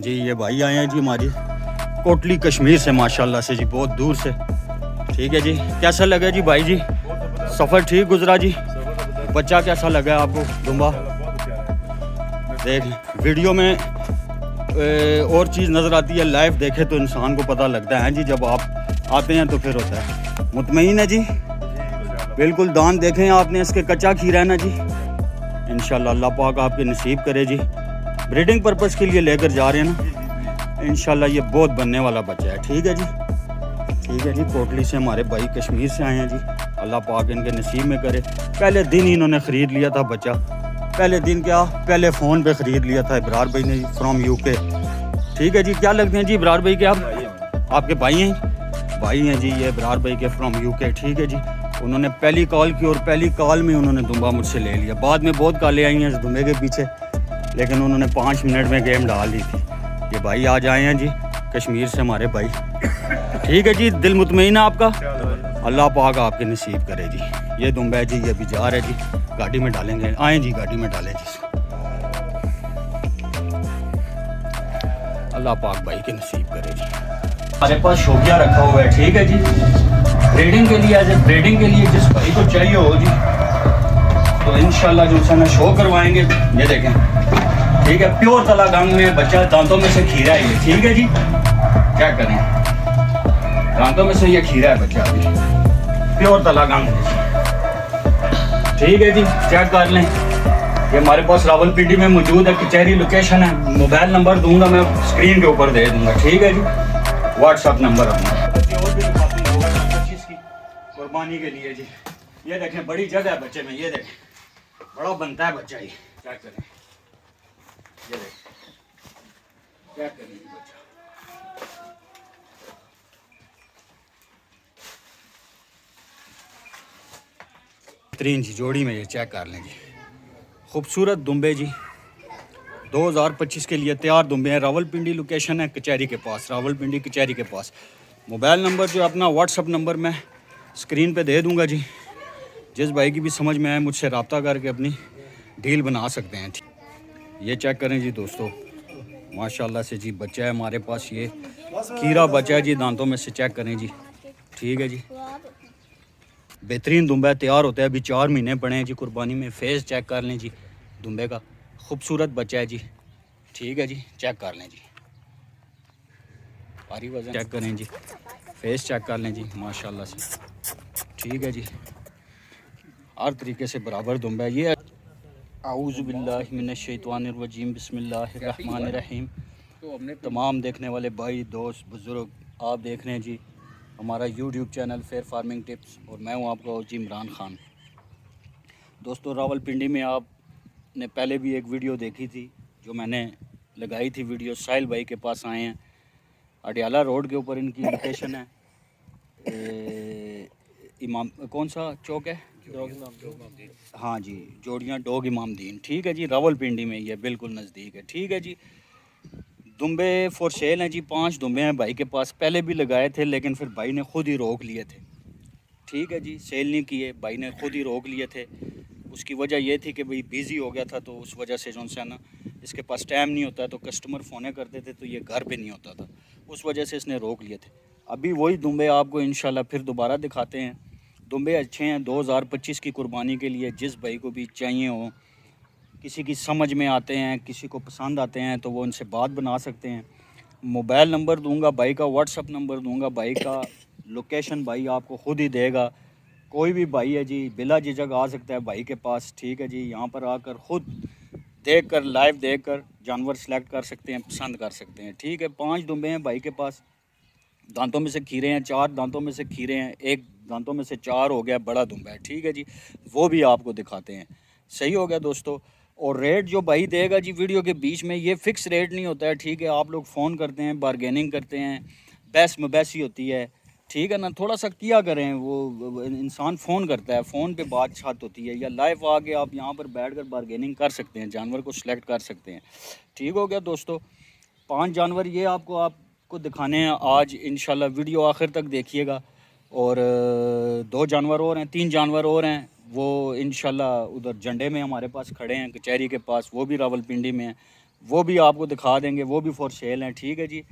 जी ये भाई आए हैं जी हमारी कोटली कश्मीर से माशाल्लाह से जी, बहुत दूर से। ठीक है जी, कैसा लगा जी भाई जी? सफ़र ठीक गुजरा जी? बच्चा कैसा लगा आपको दुम्बा? देख वीडियो में और चीज़ नज़र आती है, लाइव देखे तो इंसान को पता लगता है जी, जब आप आते हैं तो फिर होता है। मुतमईन है जी? बिल्कुल दान देखें आपने, इसके कच्चा खीरा है ना जी। इंशाल्लाह अल्लाह पाक आपके नसीब करे जी। ब्रीडिंग पर्पज़ के लिए लेकर जा रहे हैं ना, इंशाल्लाह ये बहुत बनने वाला बच्चा है। ठीक है जी, ठीक है जी। कोटली से हमारे भाई कश्मीर से आए हैं जी, अल्लाह पाक इनके नसीब में करे। पहले दिन ही इन्होंने ख़रीद लिया था बच्चा, पहले दिन क्या, पहले फ़ोन पे ख़रीद लिया था इब्रार भाई ने फ्रॉम यूके। ठीक है जी, क्या लगते हैं जी इब्रार भाई के आप? आपके भाई हैं? भाई हैं जी ये इब्रार भाई के फ्रॉम यूके। ठीक है जी, उन्होंने पहली कॉल की और पहली कॉल में उन्होंने दुम्बा मुझसे ले लिया। बाद में बहुत कॉलें आई हैं इस दुम्बे के पीछे, लेकिन उन्होंने 5 मिनट में गेम डाल दी थी। ये भाई आज आए हैं जी कश्मीर से हमारे भाई। ठीक है जी, दिल मुतमईन है आपका? अल्लाह पाक आपके नसीब करे जी। ये दुम्बा है जी, ये अभी जा रहे जी, गाड़ी में डालेंगे। आए जी, गाड़ी में डालें जी इसको। अल्लाह पाक भाई के नसीब करे जी। हमारे पास शौकिया रखा हुआ है। ठीक है जी, ब्रीडिंग के लिए, एज ए ब्रीडिंग के लिए जिस भाई को चाहिए हो जी, तो इंशाल्लाह जो है ना शो करवाएंगे। ये देखें, ठीक है, प्योर तला गंग में बच्चा, दांतों में से खीरा है ये। ठीक है जी, क्या करें, दांतों में से ये खीरा है बच्चा अभी, प्योर तला गंग है। ठीक है जी, चेक कर लें। ये हमारे पास रावलपिंडी में मौजूद है, कचहरी लोकेशन है। मोबाइल नंबर दूंगा मैं, स्क्रीन के ऊपर दे दूंगा। ठीक है जी, व्हाट्सअप नंबर अपना। और भी की कुर्बानी के लिए जी। ये देखें, बड़ी जगह है बच्चे में, ये देखें बड़ा बनता है बच्चा। ये क्या करें, ये देखें क्या करें बच्चा। बेहतरीन जी जोड़ी में, ये चेक कर लें जी, खूबसूरत दुम्बे जी। 2025 के लिए तैयार दुम्बे हैं। रावलपिंडी लोकेशन है, कचहरी के पास, रावलपिंडी कचहरी के पास। मोबाइल नंबर जो अपना व्हाट्सअप नंबर मैं स्क्रीन पे दे दूंगा जी। जिस भाई की भी समझ में आए मुझसे रब्ता करके अपनी डील बना सकते हैं। ये चेक करें जी दोस्तों, माशाल्लाह से जी बच्चा है हमारे पास, ये खीरा बच्चा है जी, दांतों में से चेक करें जी। ठीक है जी, बेहतरीन दुम्बा तैयार होता है, अभी 4 महीने पड़े हैं जी कुर्बानी में। फेस चेक कर लें जी दुम्बे का, खूबसूरत बच्चा है जी। ठीक है जी, चेक कर लें जी, भारी वजन चेक करें जी, फेस चेक कर लें जी, माशाल्लाह से। ठीक है जी, हर तरीके से बराबर दुम्बा है ये। आऊज़ु बिल्लाहि मिनश शैतानिर रजीम, बिस्मिल्लाहिर रहमानिर रहीम। तमाम देखने वाले भाई, दोस्त, बुज़ुर्ग, आप देख रहे हैं जी हमारा YouTube channel fair farming tips, और मैं हूं आपका जी इमरान ख़ान। दोस्तों, रावलपिंडी में आपने पहले भी एक वीडियो देखी थी जो मैंने लगाई थी वीडियो। साहिल भाई के पास आए हैं, अडियाला रोड के ऊपर इनकी लोकेशन है। इमाम कौन सा चौक है? हाँ जी, जोड़ियाँ डोग इमामदीन। ठीक है जी, रावलपिंडी में, ये बिल्कुल नज़दीक है। ठीक है जी, दुम्बे फॉर सेल हैं जी, 5 दुम्बे हैं भाई के पास। पहले भी लगाए थे लेकिन फिर भाई ने खुद ही रोक लिए थे। ठीक है जी, सेल नहीं किए, भाई ने खुद ही रोक लिए थे। उसकी वजह ये थी कि भाई बिज़ी हो गया था, तो उस वजह से जो है ना, इसके पास टाइम नहीं होता, तो कस्टमर फ़ोने करते थे तो ये घर पे नहीं होता था, उस वजह से इसने रोक लिए थे। अभी वही दुम्बे आपको इंशाल्लाह फिर दोबारा दिखाते हैं। दुम्बे अच्छे हैं, 2025 की कुर्बानी के लिए जिस भाई को भी चाहिए हो, किसी की समझ में आते हैं, किसी को पसंद आते हैं, तो वो उनसे बात बना सकते हैं। मोबाइल नंबर दूंगा भाई का, व्हाट्सअप नंबर दूंगा भाई का, लोकेशन भाई आपको खुद ही देगा। कोई भी भाई है जी, बिला झिझक आ सकता है भाई के पास। ठीक है जी, यहाँ पर आकर खुद देखकर, लाइव देखकर जानवर सेलेक्ट कर सकते हैं, पसंद कर सकते हैं। ठीक है, 5 दुम्बे हैं भाई के पास, दांतों में से खीरे हैं, 4 दांतों में से खीरे हैं, 1 दांतों में से 4 हो गया, बड़ा दुम्बा है। ठीक है जी, वो भी आपको दिखाते हैं। सही हो गया दोस्तों। और रेट जो भाई देगा जी वीडियो के बीच में, ये फ़िक्स रेट नहीं होता है। ठीक है, आप लोग फ़ोन करते हैं, बारगेनिंग करते हैं, बहस मबहसी होती है। ठीक है ना, थोड़ा सा किया करें, वो इंसान फ़ोन करता है, फ़ोन पे बात छात होती है, या लाइव आके आप यहाँ पर बैठकर बारगेनिंग कर सकते हैं, जानवर को सिलेक्ट कर सकते हैं। ठीक हो गया दोस्तों, 5 जानवर ये आपको दिखाने हैं आज इंशाल्लाह। वीडियो आखिर तक देखिएगा। और 2 जानवर और हैं, 3 जानवर और हैं, वो इंशाल्लाह उधर झंडे में हमारे पास खड़े हैं, कचहरी के पास, वो भी रावलपिंडी में हैं। वो भी आपको दिखा देंगे, वो भी फॉर सेल हैं। ठीक है जी।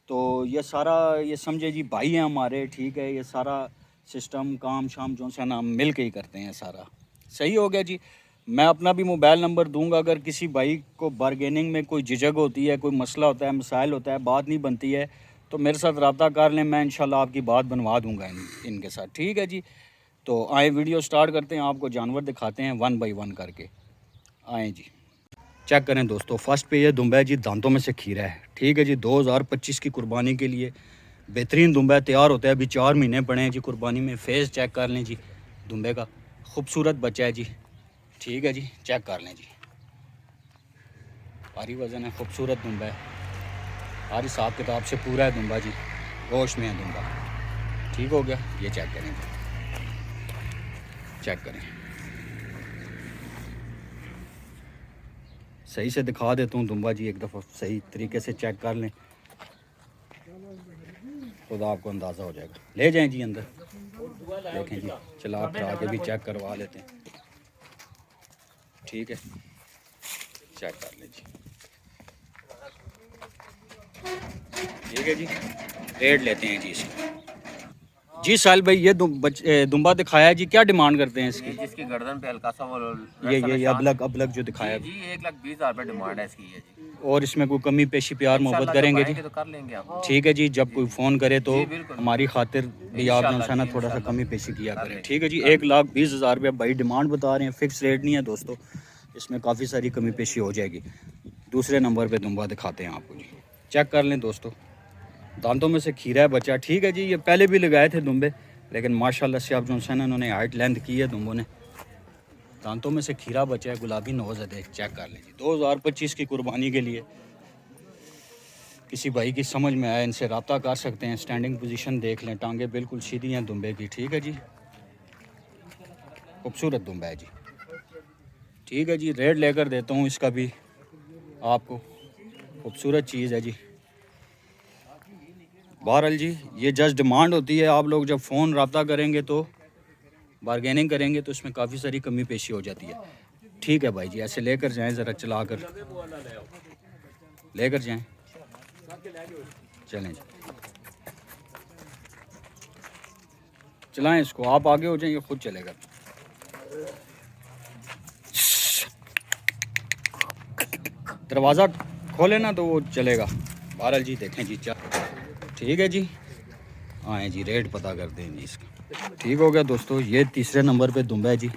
तो ये सारा ये समझे जी भाई हैं हमारे, ठीक है। ये सारा सिस्टम काम शाम जो है ना हम मिल के ही करते हैं सारा। सही हो गया जी। मैं अपना भी मोबाइल नंबर दूंगा, अगर किसी भाई को बारगेनिंग में कोई झिझक होती है, कोई मसला होता है, मसाइल होता है, बात नहीं बनती है, तो मेरे साथ रब्ता कर लें, मैं इंशाल्लाह आपकी बात बनवा दूंगा इनके साथ। ठीक है जी। तो आए वीडियो स्टार्ट करते हैं, आपको जानवर दिखाते हैं 1 बाई 1 करके। आएँ जी। चेक करें दोस्तों, फर्स्ट पे ये दुम्बा है जी, दांतों में से खीरा है। ठीक है जी। 2025 की कुर्बानी के लिए बेहतरीन दुम्बा तैयार होता है। अभी 4 महीने पड़े हैं जी कुर्बानी में। फेस चेक कर लें जी दुम्बे का, खूबसूरत बच्चा है जी। ठीक है जी। चेक कर लें जी, भारी वज़न है, खूबसूरत दुम्बा है, हर हिसाब किताब से पूरा है दुम्बा जी, गोश्त में है दुम्बा। ठीक हो गया। ये चेक करें जी, चेक करें, सही से दिखा देता हूँ दुम्बा जी, एक दफ़ा सही तरीके से चेक कर लें, खुदा आपको अंदाज़ा हो जाएगा। ले जाएं जी अंदर, देखें जी, चला आप आगे भी चेक करवा लेते हैं। ठीक है, चेक कर लें जी। ठीक है जी। रेट लेते हैं जी इसकी। जी साहिल भाई, ये दुम्बा दिखाया जी, क्या डिमांड करते हैं इसकी? जिसकी गर्दन पे हल्का सा वो ये अबलग जो दिखाया जी 1,20,000 रुपये डिमांड है इसकी है जी। और इसमें कोई कमी पेशी प्यार मोहब्बत करेंगे जी? तो कर लेंगे हम। ठीक है जी। जब कोई फ़ोन करे तो बिल्कुल हमारी खातिर भी आप जो है ना थोड़ा सा कमी पेशी किया करें। ठीक है जी। 1,20,000 रुपये भाई डिमांड बता रहे हैं, फ़िक्स रेट नहीं है दोस्तों, इसमें काफ़ी सारी कमी पेशी हो जाएगी। दूसरे नंबर पे दुम्बा दिखाते हैं आपको जी, चेक कर लें दोस्तों, दांतों में से खीरा है बच्चा। ठीक है जी। ये पहले भी लगाए थे दुम्बे, लेकिन माशाल्लाह से आप जो है ना इन्होंने हाइट लेंथ की है दुम्बों ने। दांतों में से खीरा बचा है, गुलाबी नोज़ है, देख चेक कर लें जी। 2025 की कुर्बानी के लिए किसी भाई की समझ में आए, इनसे रब्ता कर सकते हैं। स्टैंडिंग पोजीशन देख लें, टांगे बिल्कुल सीधी हैं दुम्बे की। ठीक है जी। खूबसूरत दुम्बा है जी। ठीक है जी। रेट लेकर देता हूँ इसका भी आपको, खूबसूरत चीज़ है जी। बहरहाल जी, ये जस्ट डिमांड होती है, आप लोग जब फ़ोन रब्ता करेंगे तो बारगेनिंग करेंगे तो इसमें काफ़ी सारी कमी पेशी हो जाती है। ठीक है भाई जी, ऐसे लेकर जाएं, ज़रा चला कर लेकर जाएं, चलें जी, चलाएं इसको, आप आगे हो जाएं, ये खुद चलेगा। दरवाज़ा खोले ना तो वो चलेगा। बहरहाल जी देखें जी, ठीक है जी। आए जी, रेट पता करते हैं जी इसका। ठीक हो गया दोस्तों, ये तीसरे नंबर पे दुम्बा है जी।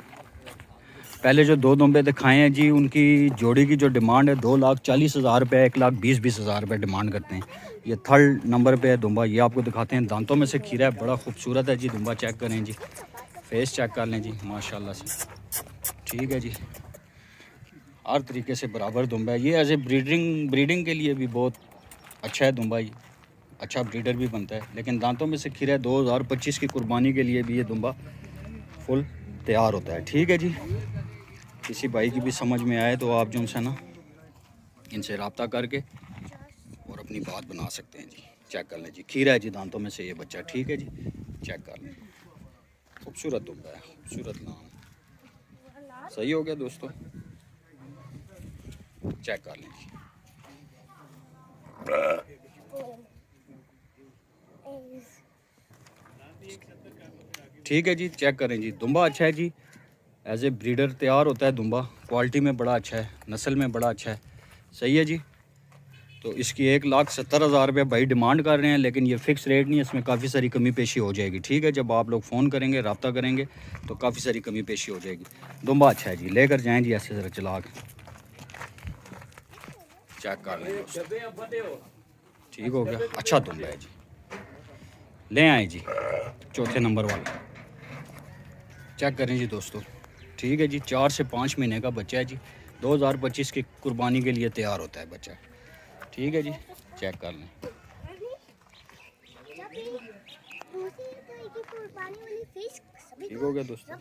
पहले जो 2 दुम्बे दिखाए हैं जी, उनकी जोड़ी की जो डिमांड है 2,40,000 रुपये, 1,20,000 रुपये डिमांड करते हैं। ये थर्ड नंबर पे है दुम्बा, ये आपको दिखाते हैं। दांतों में से खीरा है, बड़ा खूबसूरत है जी दुम्बा। चेक करें जी, फेस चेक कर लें जी, माशाल्लाह से। ठीक है जी, हर तरीके से बराबर दुम्बा है। ये एज ए ब्रीडिंग के लिए भी बहुत अच्छा है दुम्बा, ये अच्छा ब्रीडर भी बनता है। लेकिन दांतों में से खीरा है, 2025 की कुर्बानी के लिए भी ये दुम्बा फुल तैयार होता है। ठीक है जी। किसी भाई की भी समझ में आए तो आप जो है ना इनसे रब्ता करके और अपनी बात बना सकते हैं जी। चेक कर लें जी, खीरा है जी दांतों में से ये बच्चा। ठीक है जी। चेक कर लें, खूबसूरत दुम्बा है, खूबसूरत नाम। सही हो गया दोस्तों, चेक कर लें जी। ठीक है जी। चेक करें जी, दुम्बा अच्छा है जी, एज ए ब्रीडर तैयार होता है दुम्बा, क्वालिटी में बड़ा अच्छा है, नस्ल में बड़ा अच्छा है। सही है जी। तो इसकी 1,70,000 रुपये भाई डिमांड कर रहे हैं, लेकिन ये फ़िक्स रेट नहीं है, इसमें काफ़ी सारी कमी पेशी हो जाएगी। ठीक है, जब आप लोग फ़ोन करेंगे, रब्ता करेंगे तो काफ़ी सारी कमी पेशी हो जाएगी। दुम्बा अच्छा है जी, लेकर जाएँ जी, ऐसे ज़रा चला के चेक कर लें। ठीक हो गया, अच्छा दुम्बा है जी, ले आए जी चौथे नंबर वाला। चेक करें जी दोस्तों। ठीक है जी, 4 से 5 महीने का बच्चा है जी, 2025 की कुर्बानी के लिए तैयार होता है बच्चा। ठीक है जी, चेक कर लें। ठीक हो गया दोस्तों,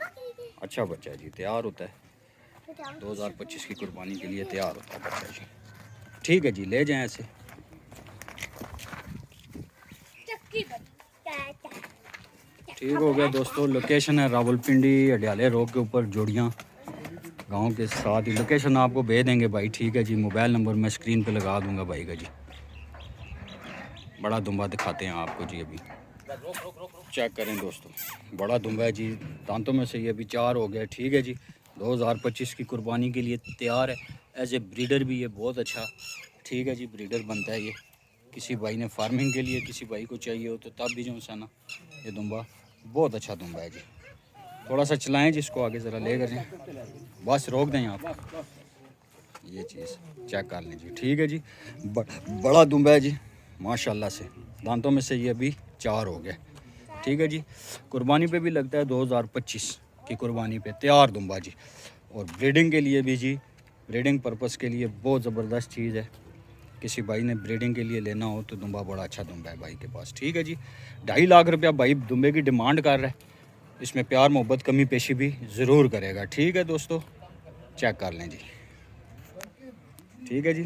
अच्छा बच्चा है जी, तैयार होता है, 2025 की कुर्बानी के लिए तैयार होता है बच्चा जी। ठीक है जी, ले जाएं ऐसे। ठीक हो गया दोस्तों, लोकेशन है रावलपिंडी अडियाले रोड के ऊपर जोड़ियाँ। गांव के साथ ही लोकेशन आपको भेज देंगे भाई, ठीक है जी। मोबाइल नंबर मैं स्क्रीन पे लगा दूंगा भाई का जी। बड़ा दुम्बा दिखाते हैं आपको जी। अभी चेक करें दोस्तों, बड़ा दुम्बा है जी। दांतों में से ये अभी 4 हो गया, ठीक है जी। 2025 की कुर्बानी के लिए तैयार है। एज ए ब्रीडर भी ये बहुत अच्छा, ठीक है जी, ब्रीडर बनता है ये। किसी भाई ने फार्मिंग के लिए किसी भाई को चाहिए हो तो तब भी जो है ना, ये दुम्बा बहुत अच्छा दुम्बा है जी। थोड़ा सा चलाएं जिसको आगे ज़रा ले कर जाएँ, बस रोक दें आप। ये चीज़ चेक कर लें जी, ठीक है जी। बड़ा दुम्बा है जी माशाल्लाह से। दांतों में से ये अभी 4 हो गए, ठीक है जी। कुर्बानी पे भी लगता है 2025 की कुर्बानी पे तैयार दुम्बा जी। और ब्रीडिंग के लिए भी जी, ब्रीडिंग पर्पस के लिए बहुत ज़बरदस्त चीज़ है। किसी भाई ने ब्रीडिंग के लिए लेना हो तो दुम्बा बड़ा अच्छा दुम्बा है भाई के पास, ठीक है जी। 2.5 लाख रुपया भाई दुम्बे की डिमांड कर रहा है। इसमें प्यार मोहब्बत कमी पेशी भी ज़रूर करेगा, ठीक है दोस्तों। चेक कर लें जी, ठीक है जी।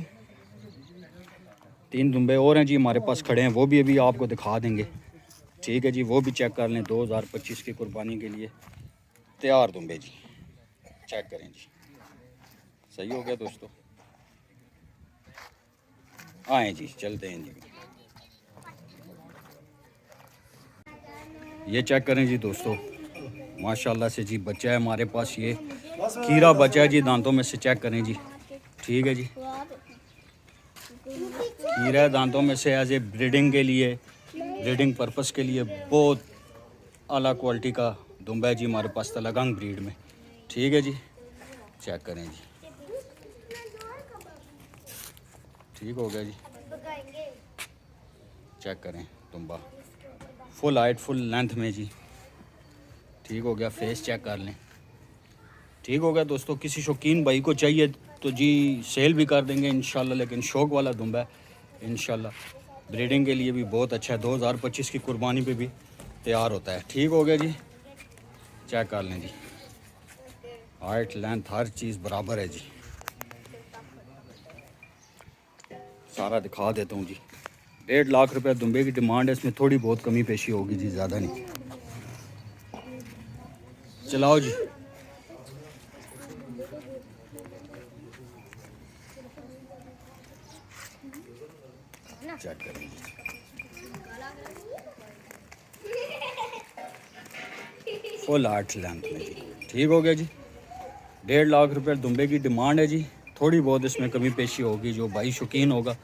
3 दुम्बे और हैं जी हमारे पास खड़े हैं, वो भी अभी आपको दिखा देंगे, ठीक है जी। वो भी चेक कर लें। 2025 की कुर्बानी के लिए तैयार दुम्बे जी, चेक करें जी। सही हो गया दोस्तों, आए जी, चलते हैं जी। ये चेक करें जी दोस्तों, माशाल्लाह से जी बच्चा है हमारे पास। ये खीरा बच्चा है जी, दांतों में से चेक करें जी, ठीक है जी। खीरा दांतों में से एज ए ब्रीडिंग के लिए, ब्रीडिंग पर्पस के लिए बहुत आला क्वालिटी का दुम्बा है जी हमारे पास, तलगंग ब्रीड में, ठीक है जी। चेक करें जी, ठीक हो गया जी। चेक करें दुम्बा, फुल हाइट फुल लेंथ में जी, ठीक हो गया। फेस चेक कर लें, ठीक हो गया दोस्तों। किसी शौकीन भाई को चाहिए तो जी सेल भी कर देंगे इंशाल्लाह, लेकिन शौक वाला दुम्बा है इंशाल्लाह। ब्रीडिंग के लिए भी बहुत अच्छा है, 2025 की कुर्बानी पे भी तैयार होता है, ठीक हो गया जी। चेक कर लें जी, हाइट लेंथ हर चीज़ बराबर है जी। सारा दिखा देता हूँ जी। 1.5 लाख रुपया दुम्बे की डिमांड है, इसमें थोड़ी बहुत कमी पेशी होगी जी, ज़्यादा नहीं। चलाओ जी, चेक करें जी। फुल हार्ट लेंथ में जी, ठीक हो गया जी। 1.5 लाख रुपये दुम्बे की डिमांड है जी। थोड़ी बहुत इसमें कमी पेशी होगी, जो भाई शौकीन होगा।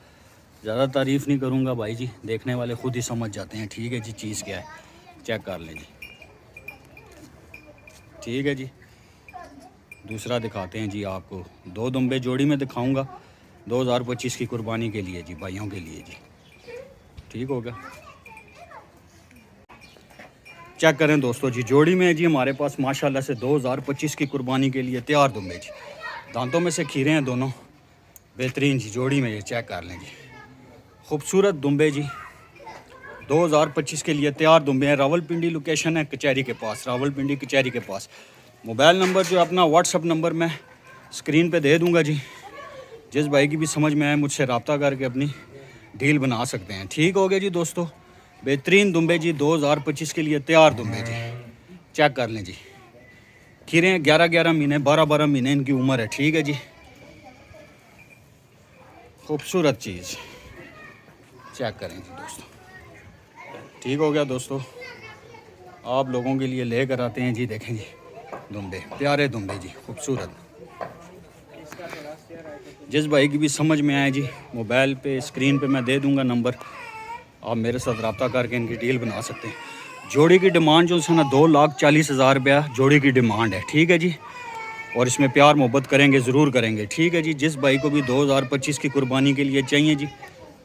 ज़्यादा तारीफ़ नहीं करूँगा भाई जी, देखने वाले खुद ही समझ जाते हैं, ठीक है जी। चीज़ क्या है चेक कर लें जी, ठीक है जी। दूसरा दिखाते हैं जी आपको, 2 दुम्बे जोड़ी में दिखाऊंगा 2025 की कुर्बानी के लिए जी, भाइयों के लिए जी, ठीक हो गया। चेक करें दोस्तों जी, जोड़ी में जी हमारे पास माशाल्लाह से 2025 की कुर्बानी के लिए तैयार दुम्बे जी। दांतों में से खीरे हैं दोनों, बेहतरीन जी जोड़ी में। ये चेक कर लें जी, खूबसूरत दुम्बे जी, 2025 के लिए तैयार दुम्बे हैं। रावलपिंडी लोकेशन है, कचहरी के पास, रावलपिंडी कचहरी के पास। मोबाइल नंबर जो अपना व्हाट्सअप नंबर मैं स्क्रीन पे दे दूंगा जी। जिस भाई की भी समझ में आए मुझसे रब्ता करके अपनी डील बना सकते हैं, ठीक हो गया जी दोस्तों। बेहतरीन दुम्बे जी 2025 के लिए तैयार दुम्बे जी, चेक कर लें जी। खीरे 11-11 महीने 12-12 महीने इनकी उम्र है, ठीक है जी। खूबसूरत चीज़ चेक करें जी दोस्तों, ठीक हो गया दोस्तों। आप लोगों के लिए लेकर आते हैं जी, देखें जी दुम्बे, प्यारे दुम्बे जी, खूबसूरत। जिस भाई की भी समझ में आए जी, मोबाइल पे स्क्रीन पे मैं दे दूंगा नंबर, आप मेरे साथ रब्ता करके इनकी डील बना सकते हैं। जोड़ी की डिमांड जो है ना 2,40,000 रुपया जोड़ी की डिमांड है, ठीक है जी। और इसमें प्यार मोहब्बत करेंगे, ज़रूर करेंगे, ठीक है जी। जिस भाई को भी 2025 की कुर्बानी के लिए चाहिए जी,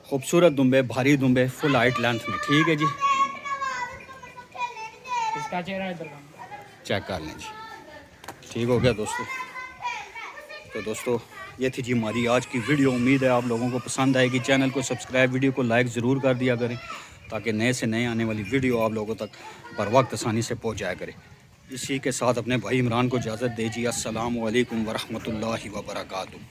खूबसूरत दुम्बे, भारी दुम्बे, फुल हाइट लेंथ में, ठीक है जी। इसका चेहरा इधर चेक कर लें जी, ठीक हो गया दोस्तों। तो दोस्तों ये थी जी हमारी आज की वीडियो। उम्मीद है आप लोगों को पसंद आएगी। चैनल को सब्सक्राइब, वीडियो को लाइक ज़रूर कर दिया करें, ताकि नए से नए आने वाली वीडियो आप लोगों तक बर वक्त आसानी से पहुंच जाया करे। इसी के साथ अपने भाई इमरान को इजाज़त दीजिए। अस्सलामु अलैकुम वरहमतुल्लाहि वबरकातुहू।